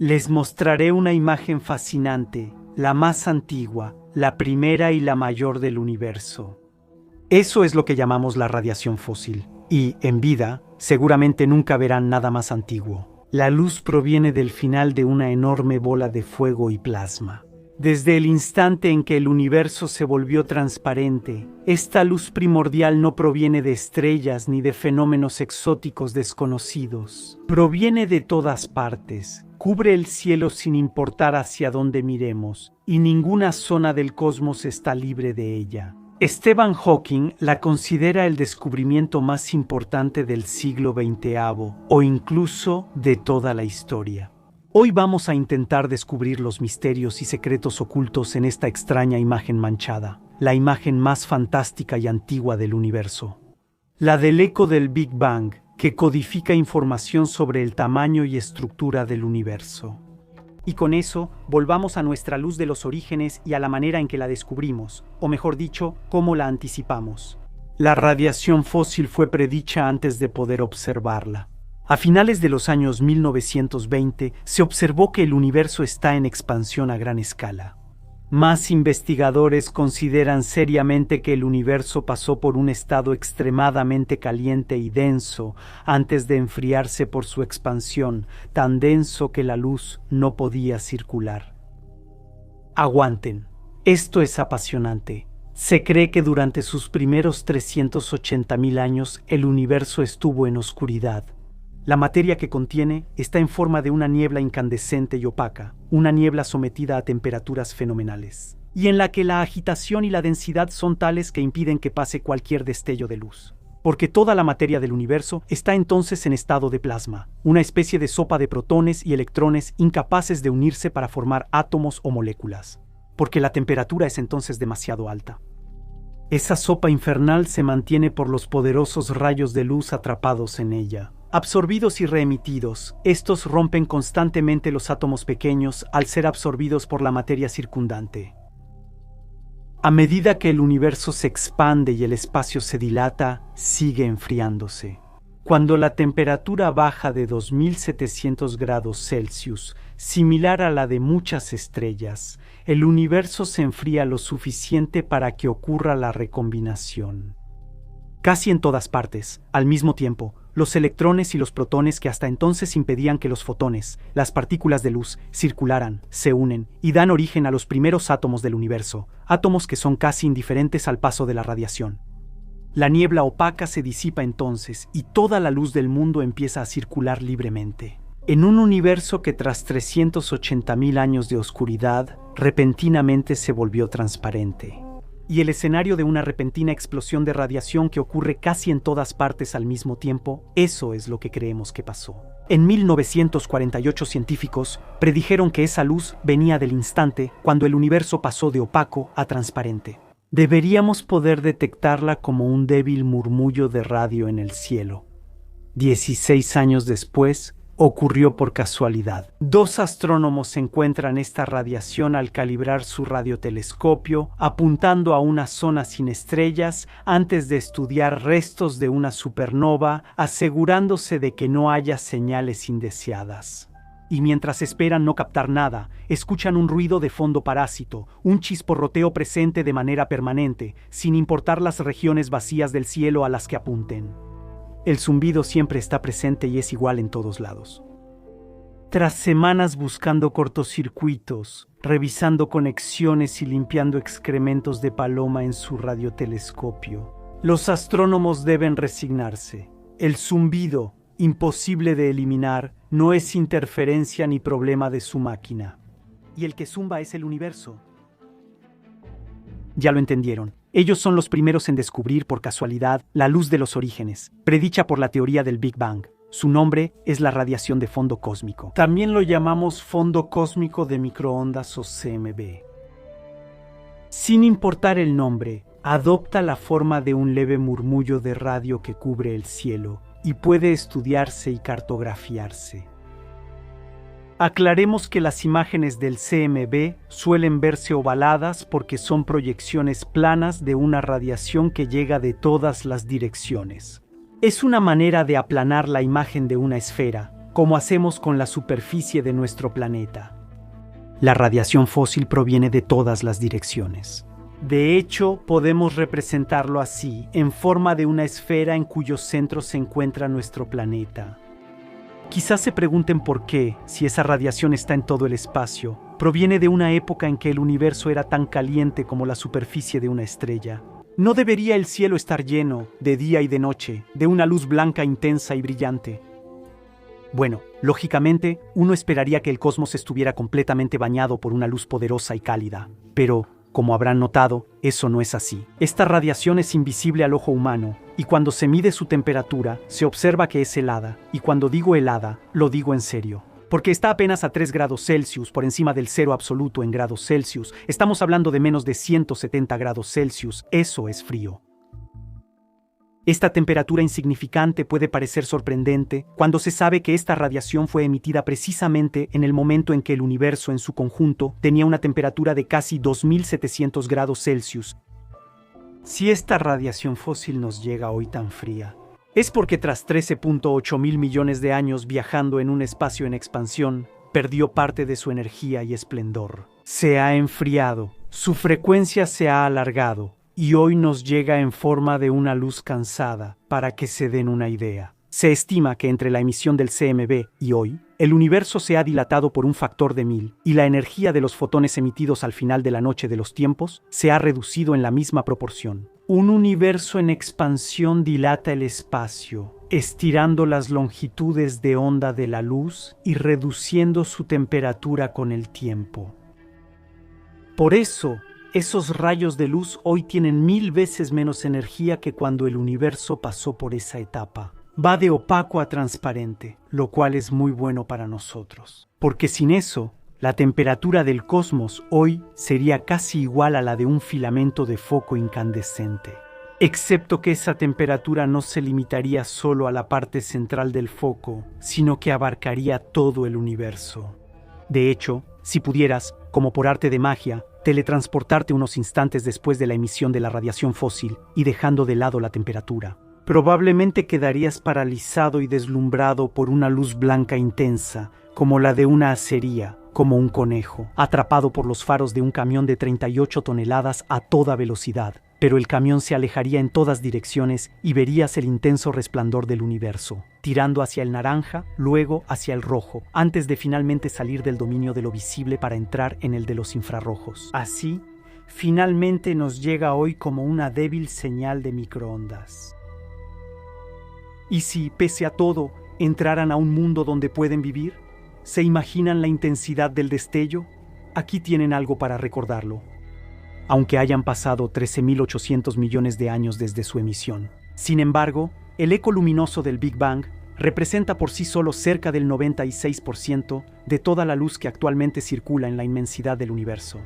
Les mostraré una imagen fascinante, la más antigua, la primera y la mayor del universo. Eso es lo que llamamos la radiación fósil, y, en vida, seguramente nunca verán nada más antiguo. La luz proviene del final de una enorme bola de fuego y plasma. Desde el instante en que el universo se volvió transparente, esta luz primordial no proviene de estrellas ni de fenómenos exóticos desconocidos. Proviene de todas partes, cubre el cielo sin importar hacia dónde miremos, y ninguna zona del cosmos está libre de ella. Stephen Hawking la considera el descubrimiento más importante del siglo XX o incluso de toda la historia. Hoy vamos a intentar descubrir los misterios y secretos ocultos en esta extraña imagen manchada, la imagen más fantástica y antigua del universo. La del eco del Big Bang, que codifica información sobre el tamaño y estructura del universo. Y con eso, volvamos a nuestra luz de los orígenes y a la manera en que la descubrimos, o mejor dicho, cómo la anticipamos. La radiación fósil fue predicha antes de poder observarla. A finales de los años 1920 se observó que el universo está en expansión a gran escala. Más investigadores consideran seriamente que el universo pasó por un estado extremadamente caliente y denso antes de enfriarse por su expansión, tan denso que la luz no podía circular. Aguanten, esto es apasionante. Se cree que durante sus primeros 380.000 años el universo estuvo en oscuridad. La materia que contiene está en forma de una niebla incandescente y opaca, una niebla sometida a temperaturas fenomenales, y en la que la agitación y la densidad son tales que impiden que pase cualquier destello de luz. Porque toda la materia del universo está entonces en estado de plasma, una especie de sopa de protones y electrones incapaces de unirse para formar átomos o moléculas, porque la temperatura es entonces demasiado alta. Esa sopa infernal se mantiene por los poderosos rayos de luz atrapados en ella. Absorbidos y reemitidos, estos rompen constantemente los átomos pequeños al ser absorbidos por la materia circundante. A medida que el universo se expande y el espacio se dilata, sigue enfriándose. Cuando la temperatura baja de 2700 grados Celsius, similar a la de muchas estrellas, el universo se enfría lo suficiente para que ocurra la recombinación. Casi en todas partes, al mismo tiempo, los electrones y los protones que hasta entonces impedían que los fotones, las partículas de luz, circularan, se unen y dan origen a los primeros átomos del universo, átomos que son casi indiferentes al paso de la radiación. La niebla opaca se disipa entonces y toda la luz del mundo empieza a circular libremente. En un universo que tras 380.000 años de oscuridad, repentinamente se volvió transparente. Y el escenario de una repentina explosión de radiación que ocurre casi en todas partes al mismo tiempo, eso es lo que creemos que pasó. En 1948 científicos predijeron que esa luz venía del instante cuando el universo pasó de opaco a transparente. Deberíamos poder detectarla como un débil murmullo de radio en el cielo. 16 años después, ocurrió por casualidad. Dos astrónomos encuentran esta radiación al calibrar su radiotelescopio, apuntando a una zona sin estrellas antes de estudiar restos de una supernova, asegurándose de que no haya señales indeseadas. Y mientras esperan no captar nada, escuchan un ruido de fondo parásito, un chisporroteo presente de manera permanente, sin importar las regiones vacías del cielo a las que apunten. El zumbido siempre está presente y es igual en todos lados. Tras semanas buscando cortocircuitos, revisando conexiones y limpiando excrementos de paloma en su radiotelescopio, los astrónomos deben resignarse. El zumbido, imposible de eliminar, no es interferencia ni problema de su máquina. Y el que zumba es el universo. Ya lo entendieron. Ellos son los primeros en descubrir por casualidad la luz de los orígenes, predicha por la teoría del Big Bang. Su nombre es la radiación de fondo cósmico. También lo llamamos fondo cósmico de microondas o CMB. Sin importar el nombre, adopta la forma de un leve murmullo de radio que cubre el cielo y puede estudiarse y cartografiarse. Aclaremos que las imágenes del CMB suelen verse ovaladas porque son proyecciones planas de una radiación que llega de todas las direcciones. Es una manera de aplanar la imagen de una esfera, como hacemos con la superficie de nuestro planeta. La radiación fósil proviene de todas las direcciones. De hecho, podemos representarlo así, en forma de una esfera en cuyo centro se encuentra nuestro planeta. Quizás se pregunten por qué, si esa radiación está en todo el espacio, proviene de una época en que el universo era tan caliente como la superficie de una estrella. ¿No debería el cielo estar lleno, de día y de noche, de una luz blanca intensa y brillante? Bueno, lógicamente, uno esperaría que el cosmos estuviera completamente bañado por una luz poderosa y cálida, pero, como habrán notado, eso no es así. Esta radiación es invisible al ojo humano, y cuando se mide su temperatura, se observa que es helada, y cuando digo helada, lo digo en serio. Porque está apenas a 3 grados Celsius por encima del cero absoluto en grados Celsius. Estamos hablando de menos de 170 grados Celsius. Eso es frío. Esta temperatura insignificante puede parecer sorprendente cuando se sabe que esta radiación fue emitida precisamente en el momento en que el universo en su conjunto tenía una temperatura de casi 2700 grados Celsius. Si esta radiación fósil nos llega hoy tan fría, es porque tras 13.8 mil millones de años viajando en un espacio en expansión, perdió parte de su energía y esplendor. Se ha enfriado, su frecuencia se ha alargado, y hoy nos llega en forma de una luz cansada, para que se den una idea. Se estima que entre la emisión del CMB y hoy, el universo se ha dilatado por un factor de 1000, y la energía de los fotones emitidos al final de la noche de los tiempos se ha reducido en la misma proporción. Un universo en expansión dilata el espacio, estirando las longitudes de onda de la luz y reduciendo su temperatura con el tiempo. Por eso, esos rayos de luz hoy tienen 1000 veces menos energía que cuando el universo pasó por esa etapa. Va de opaco a transparente, lo cual es muy bueno para nosotros. Porque sin eso, la temperatura del cosmos hoy sería casi igual a la de un filamento de foco incandescente. Excepto que esa temperatura no se limitaría solo a la parte central del foco, sino que abarcaría todo el universo. De hecho, si pudieras, como por arte de magia, teletransportarte unos instantes después de la emisión de la radiación fósil y dejando de lado la temperatura, probablemente quedarías paralizado y deslumbrado por una luz blanca intensa, como la de una acería, como un conejo, atrapado por los faros de un camión de 38 toneladas a toda velocidad. Pero el camión se alejaría en todas direcciones y verías el intenso resplandor del universo, tirando hacia el naranja, luego hacia el rojo, antes de finalmente salir del dominio de lo visible para entrar en el de los infrarrojos. Así, finalmente nos llega hoy como una débil señal de microondas. ¿Y si, pese a todo, entraran a un mundo donde pueden vivir? ¿Se imaginan la intensidad del destello? Aquí tienen algo para recordarlo. Aunque hayan pasado 13.800 millones de años desde su emisión. Sin embargo, el eco luminoso del Big Bang representa por sí solo cerca del 96% de toda la luz que actualmente circula en la inmensidad del universo.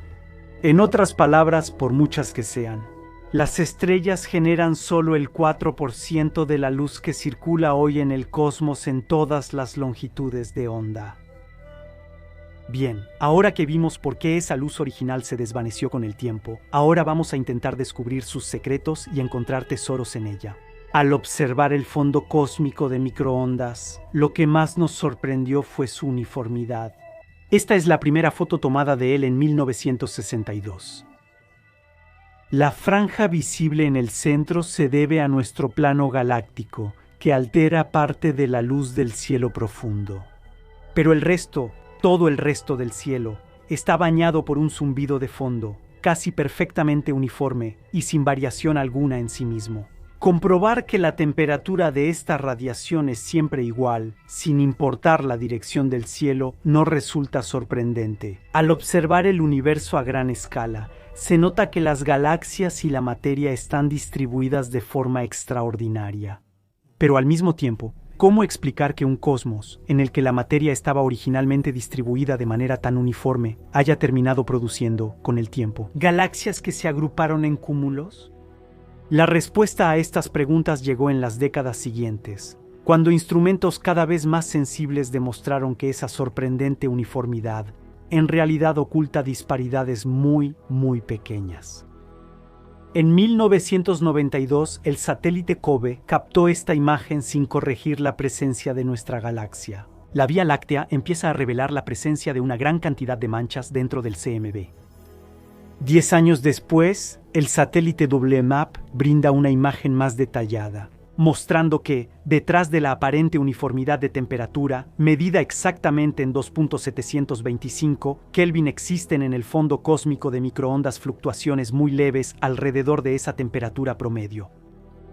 En otras palabras, por muchas que sean, las estrellas generan solo el 4% de la luz que circula hoy en el cosmos en todas las longitudes de onda. Bien, ahora que vimos por qué esa luz original se desvaneció con el tiempo, ahora vamos a intentar descubrir sus secretos y encontrar tesoros en ella. Al observar el fondo cósmico de microondas, lo que más nos sorprendió fue su uniformidad. Esta es la primera foto tomada de él en 1962. La franja visible en el centro se debe a nuestro plano galáctico, que altera parte de la luz del cielo profundo. Pero el resto, todo el resto del cielo, está bañado por un zumbido de fondo, casi perfectamente uniforme y sin variación alguna en sí mismo. Comprobar que la temperatura de esta radiación es siempre igual, sin importar la dirección del cielo, no resulta sorprendente. Al observar el universo a gran escala, se nota que las galaxias y la materia están distribuidas de forma extraordinaria. Pero al mismo tiempo, ¿cómo explicar que un cosmos, en el que la materia estaba originalmente distribuida de manera tan uniforme, haya terminado produciendo, con el tiempo, galaxias que se agruparon en cúmulos? La respuesta a estas preguntas llegó en las décadas siguientes, cuando instrumentos cada vez más sensibles demostraron que esa sorprendente uniformidad en realidad oculta disparidades muy, muy pequeñas. En 1992, el satélite COBE captó esta imagen sin corregir la presencia de nuestra galaxia. la Vía Láctea empieza a revelar la presencia de una gran cantidad de manchas dentro del CMB. 10 años después, el satélite WMAP brinda una imagen más detallada, mostrando que, detrás de la aparente uniformidad de temperatura, medida exactamente en 2.725 Kelvin, existen en el fondo cósmico de microondas fluctuaciones muy leves alrededor de esa temperatura promedio.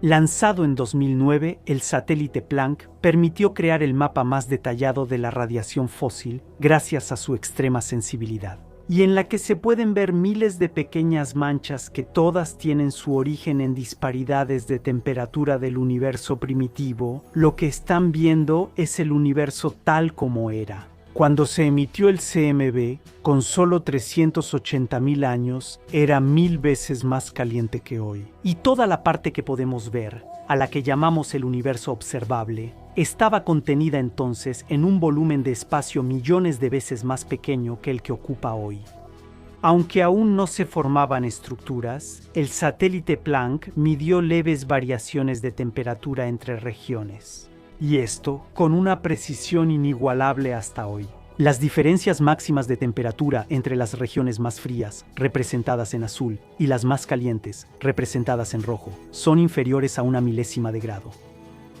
Lanzado en 2009, el satélite Planck permitió crear el mapa más detallado de la radiación fósil gracias a su extrema sensibilidad, y en la que se pueden ver miles de pequeñas manchas que todas tienen su origen en disparidades de temperatura del universo primitivo. Lo que están viendo es el universo tal como era. Cuando se emitió el CMB, con solo 380.000 años, era 1000 veces más caliente que hoy. Y toda la parte que podemos ver, a la que llamamos el universo observable, estaba contenida entonces en un volumen de espacio millones de veces más pequeño que el que ocupa hoy. Aunque aún no se formaban estructuras, el satélite Planck midió leves variaciones de temperatura entre regiones. Y esto con una precisión inigualable hasta hoy. Las diferencias máximas de temperatura entre las regiones más frías, representadas en azul, y las más calientes, representadas en rojo, son inferiores a 1/1000 de grado.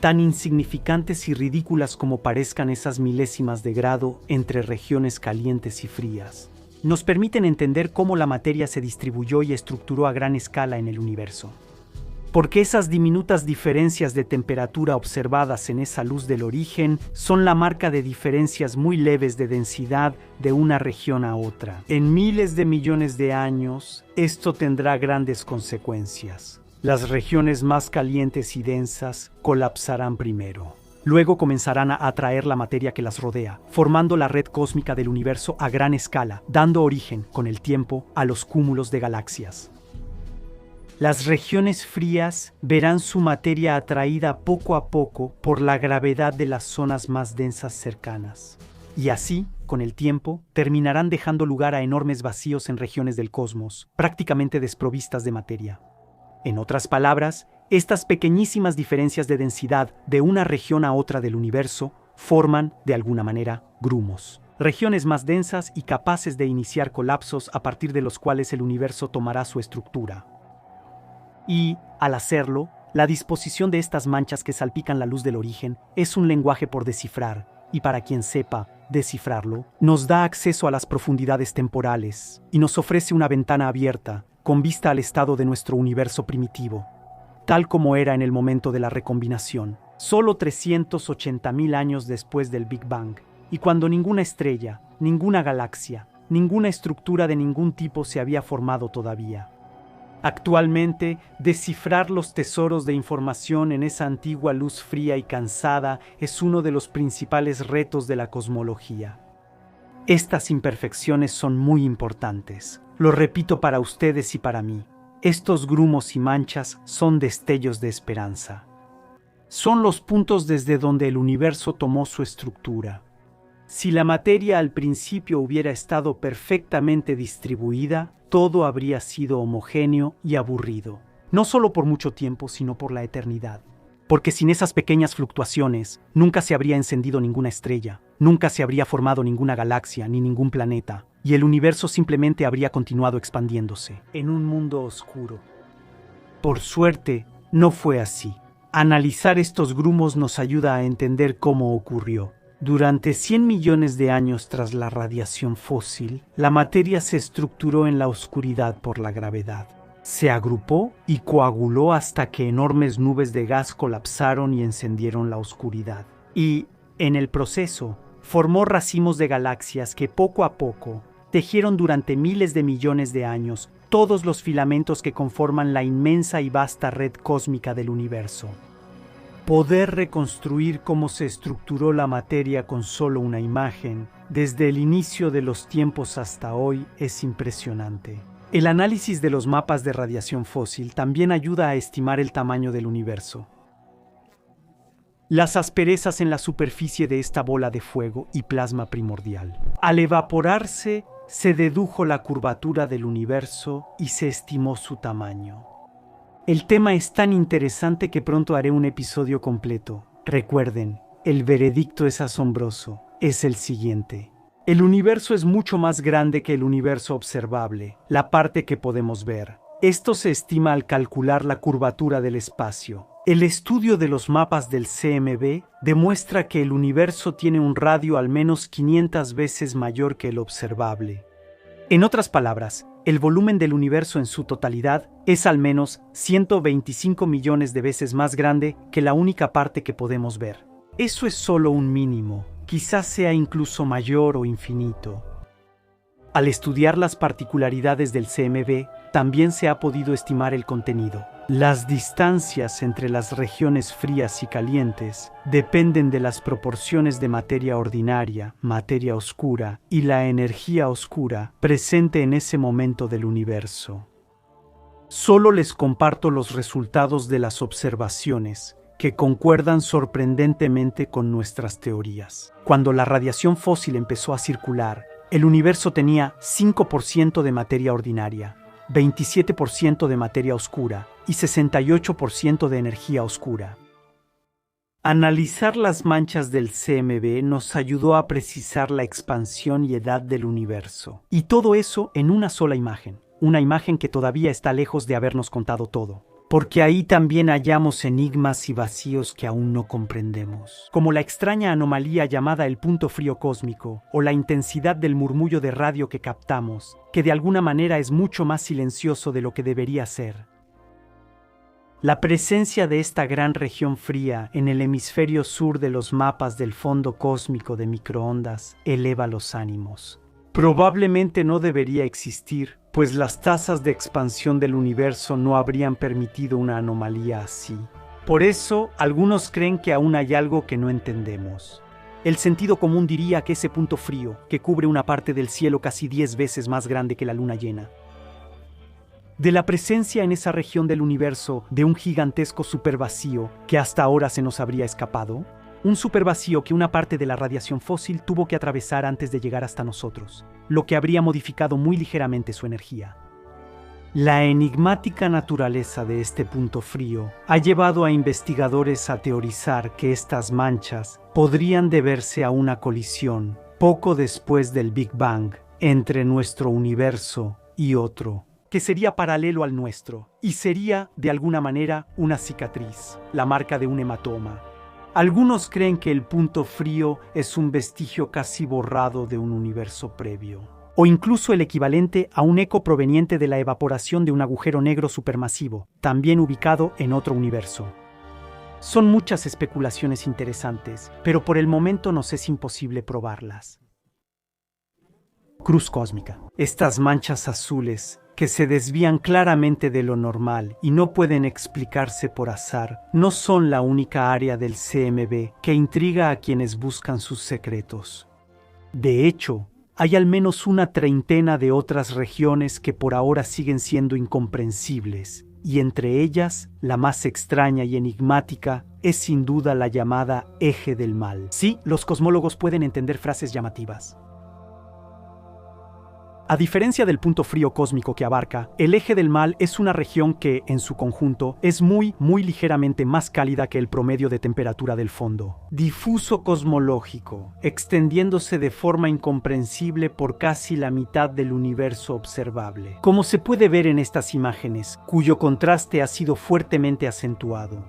Tan insignificantes y ridículas como parezcan esas milésimas de grado entre regiones calientes y frías, nos permiten entender cómo la materia se distribuyó y estructuró a gran escala en el universo. Porque esas diminutas diferencias de temperatura observadas en esa luz del origen son la marca de diferencias muy leves de densidad de una región a otra. En miles de millones de años, esto tendrá grandes consecuencias. Las regiones más calientes y densas colapsarán primero. Luego comenzarán a atraer la materia que las rodea, formando la red cósmica del universo a gran escala, dando origen, con el tiempo, a los cúmulos de galaxias. Las regiones frías verán su materia atraída poco a poco por la gravedad de las zonas más densas cercanas. Y así, con el tiempo, terminarán dejando lugar a enormes vacíos en regiones del cosmos, prácticamente desprovistas de materia. En otras palabras, estas pequeñísimas diferencias de densidad de una región a otra del universo forman, de alguna manera, grumos. Regiones más densas y capaces de iniciar colapsos a partir de los cuales el universo tomará su estructura. Y, al hacerlo, la disposición de estas manchas que salpican la luz del origen es un lenguaje por descifrar, y para quien sepa descifrarlo, nos da acceso a las profundidades temporales y nos ofrece una ventana abierta con vista al estado de nuestro universo primitivo, tal como era en el momento de la recombinación, solo 380.000 años después del Big Bang, y cuando ninguna estrella, ninguna galaxia, ninguna estructura de ningún tipo se había formado todavía. Actualmente, descifrar los tesoros de información en esa antigua luz fría y cansada es uno de los principales retos de la cosmología. Estas imperfecciones son muy importantes. Lo repito para ustedes y para mí. Estos grumos y manchas son destellos de esperanza. Son los puntos desde donde el universo tomó su estructura. Si la materia al principio hubiera estado perfectamente distribuida, todo habría sido homogéneo y aburrido, no solo por mucho tiempo, sino por la eternidad. Porque sin esas pequeñas fluctuaciones, nunca se habría encendido ninguna estrella, nunca se habría formado ninguna galaxia ni ningún planeta, y el universo simplemente habría continuado expandiéndose en un mundo oscuro. Por suerte, no fue así. Analizar estos grumos nos ayuda a entender cómo ocurrió. Durante 100 millones de años tras la radiación fósil, la materia se estructuró en la oscuridad por la gravedad. Se agrupó y coaguló hasta que enormes nubes de gas colapsaron y encendieron la oscuridad. Y, en el proceso, formó racimos de galaxias que poco a poco tejieron durante miles de millones de años todos los filamentos que conforman la inmensa y vasta red cósmica del universo. Poder reconstruir cómo se estructuró la materia con solo una imagen, desde el inicio de los tiempos hasta hoy, es impresionante. El análisis de los mapas de radiación fósil también ayuda a estimar el tamaño del universo. Las asperezas en la superficie de esta bola de fuego y plasma primordial. Al evaporarse, se dedujo la curvatura del universo y se estimó su tamaño. El tema es tan interesante que pronto haré un episodio completo. Recuerden, el veredicto es asombroso. es el siguiente. El universo es mucho más grande que el universo observable, la parte que podemos ver. Esto se estima al calcular la curvatura del espacio. El estudio de los mapas del CMB demuestra que el universo tiene un radio al menos 500 veces mayor que el observable. En otras palabras, el volumen del universo en su totalidad es al menos 125 millones de veces más grande que la única parte que podemos ver. Eso es solo un mínimo, quizás sea incluso mayor o infinito. Al estudiar las particularidades del CMB, también se ha podido estimar el contenido. Las distancias entre las regiones frías y calientes dependen de las proporciones de materia ordinaria, materia oscura y la energía oscura presente en ese momento del universo. Solo les comparto los resultados de las observaciones, que concuerdan sorprendentemente con nuestras teorías. Cuando la radiación fósil empezó a circular, el universo tenía 5% de materia ordinaria, 27% de materia oscura y 68% de energía oscura. Analizar las manchas del CMB nos ayudó a precisar la expansión y edad del universo. Y todo eso en una sola imagen, una imagen que todavía está lejos de habernos contado todo. Porque ahí también hallamos enigmas y vacíos que aún no comprendemos, como la extraña anomalía llamada el punto frío cósmico, o la intensidad del murmullo de radio que captamos, que de alguna manera es mucho más silencioso de lo que debería ser. La presencia de esta gran región fría en el hemisferio sur de los mapas del fondo cósmico de microondas eleva los ánimos. Probablemente no debería existir, pues las tasas de expansión del universo no habrían permitido una anomalía así. Por eso, algunos creen que aún hay algo que no entendemos. El sentido común diría que ese punto frío, que cubre una parte del cielo casi 10 veces más grande que la luna llena, de la presencia en esa región del universo de un gigantesco supervacío que hasta ahora se nos habría escapado, un supervacío que una parte de la radiación fósil tuvo que atravesar antes de llegar hasta nosotros, lo que habría modificado muy ligeramente su energía. La enigmática naturaleza de este punto frío ha llevado a investigadores a teorizar que estas manchas podrían deberse a una colisión poco después del Big Bang entre nuestro universo y otro, que sería paralelo al nuestro, y sería, de alguna manera, una cicatriz, la marca de un hematoma. Algunos creen que el punto frío es un vestigio casi borrado de un universo previo, o incluso el equivalente a un eco proveniente de la evaporación de un agujero negro supermasivo, también ubicado en otro universo. Son muchas especulaciones interesantes, pero por el momento nos es imposible probarlas. Cruz cósmica. Estas manchas azules, que se desvían claramente de lo normal y no pueden explicarse por azar, no son la única área del CMB que intriga a quienes buscan sus secretos. De hecho, hay al menos una treintena de otras regiones que por ahora siguen siendo incomprensibles, y entre ellas, la más extraña y enigmática es sin duda la llamada Eje del Mal. Sí, los cosmólogos pueden entender frases llamativas. A diferencia del punto frío cósmico que abarca, el Eje del Mal es una región que, en su conjunto, es muy ligeramente más cálida que el promedio de temperatura del fondo. Difuso cosmológico, extendiéndose de forma incomprensible por casi la mitad del universo observable. Como se puede ver en estas imágenes, cuyo contraste ha sido fuertemente acentuado.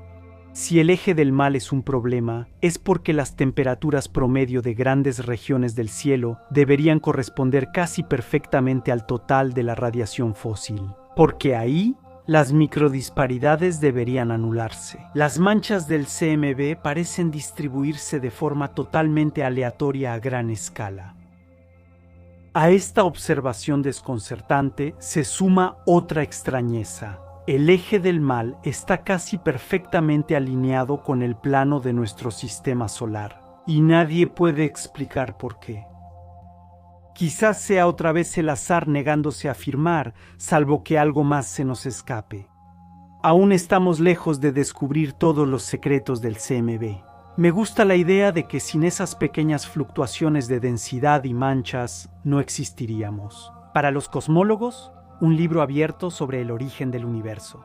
Si el Eje del Mal es un problema, es porque las temperaturas promedio de grandes regiones del cielo deberían corresponder casi perfectamente al total de la radiación fósil, porque ahí las microdisparidades deberían anularse. Las manchas del CMB parecen distribuirse de forma totalmente aleatoria a gran escala. A esta observación desconcertante se suma otra extrañeza. El Eje del Mal está casi perfectamente alineado con el plano de nuestro sistema solar, y nadie puede explicar por qué. Quizás sea otra vez el azar negándose a afirmar, salvo que algo más se nos escape. Aún estamos lejos de descubrir todos los secretos del CMB. Me gusta la idea de que sin esas pequeñas fluctuaciones de densidad y manchas, no existiríamos. Para los cosmólogos, un libro abierto sobre el origen del universo.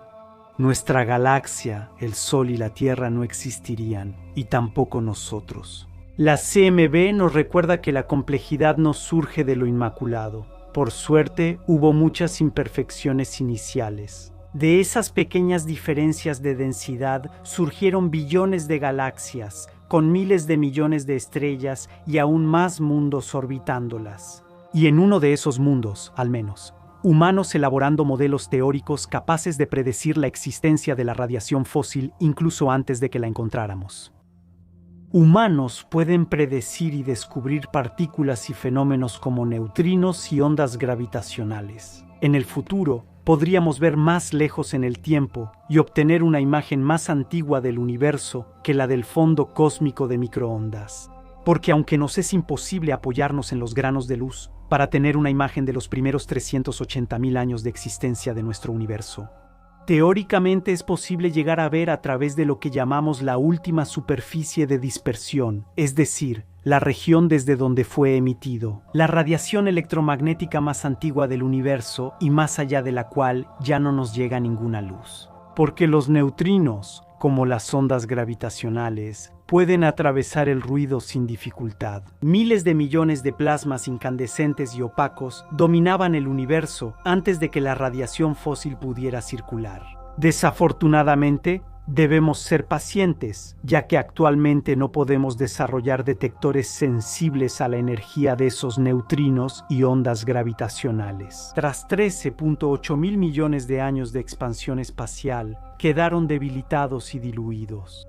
Nuestra galaxia, el Sol y la Tierra no existirían, y tampoco nosotros. La CMB nos recuerda que la complejidad no surge de lo inmaculado. Por suerte, hubo muchas imperfecciones iniciales. De esas pequeñas diferencias de densidad surgieron billones de galaxias, con miles de millones de estrellas y aún más mundos orbitándolas. Y en uno de esos mundos, al menos, humanos elaborando modelos teóricos capaces de predecir la existencia de la radiación fósil incluso antes de que la encontráramos. Humanos pueden predecir y descubrir partículas y fenómenos como neutrinos y ondas gravitacionales. En el futuro, podríamos ver más lejos en el tiempo y obtener una imagen más antigua del universo que la del fondo cósmico de microondas. Porque aunque nos es imposible apoyarnos en los granos de luz para tener una imagen de los primeros 380.000 años de existencia de nuestro universo, teóricamente es posible llegar a ver a través de lo que llamamos la última superficie de dispersión, es decir, la región desde donde fue emitido, la radiación electromagnética más antigua del universo y más allá de la cual ya no nos llega ninguna luz. Porque los neutrinos, como las ondas gravitacionales, pueden atravesar el ruido sin dificultad. Miles de millones de plasmas incandescentes y opacos dominaban el universo antes de que la radiación fósil pudiera circular. Desafortunadamente, debemos ser pacientes, ya que actualmente no podemos desarrollar detectores sensibles a la energía de esos neutrinos y ondas gravitacionales. Tras 13.8 mil millones de años de expansión espacial, quedaron debilitados y diluidos.